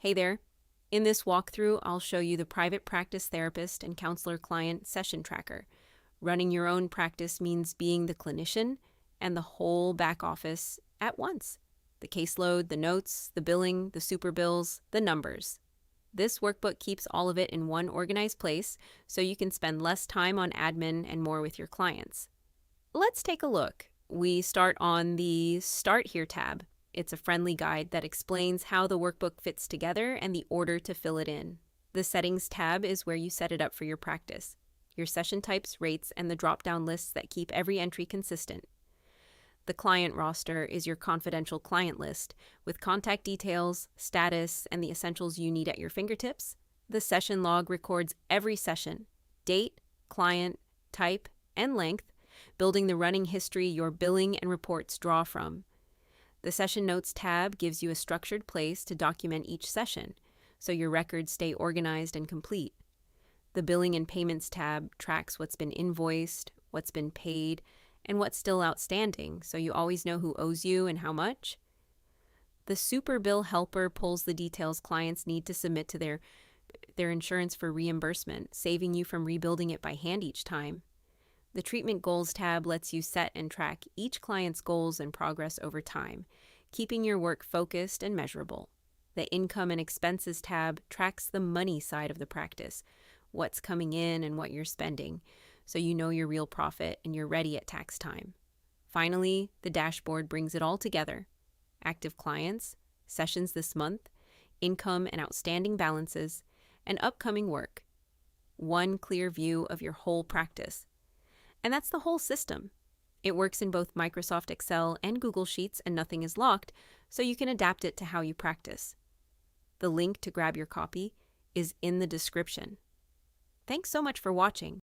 Hey there. In this walkthrough, I'll show you the private practice therapist and counselor client session tracker. Running your own practice means being the clinician and the whole back office at once. The caseload, the notes, the billing, the superbills, the numbers. This workbook keeps all of it in one organized place so you can spend less time on admin and more with your clients. Let's take a look. We start on the Start Here tab. It's a friendly guide that explains how the workbook fits together and the order to fill it in. The Settings tab is where you set it up for your practice. Your session types, rates, and the drop-down lists that keep every entry consistent. The Client roster is your confidential client list with contact details, status, and the essentials you need at your fingertips. The Session log records every session, date, client, type, and length, building the running history your billing and reports draw from. The Session Notes tab gives you a structured place to document each session, so your records stay organized and complete. The Billing and Payments tab tracks what's been invoiced, what's been paid, and what's still outstanding, so you always know who owes you and how much. The Superbill helper pulls the details clients need to submit to their insurance for reimbursement, saving you from rebuilding it by hand each time. The Treatment Goals tab lets you set and track each client's goals and progress over time, keeping your work focused and measurable. The Income and Expenses tab tracks the money side of the practice, what's coming in and what you're spending, so you know your real profit and you're ready at tax time. Finally, the dashboard brings it all together. Active clients, sessions this month, income and outstanding balances, and upcoming work. One clear view of your whole practice. And that's the whole system. It works in both Microsoft Excel and Google Sheets, and nothing is locked, so you can adapt it to how you practice. The link to grab your copy is in the description. Thanks so much for watching.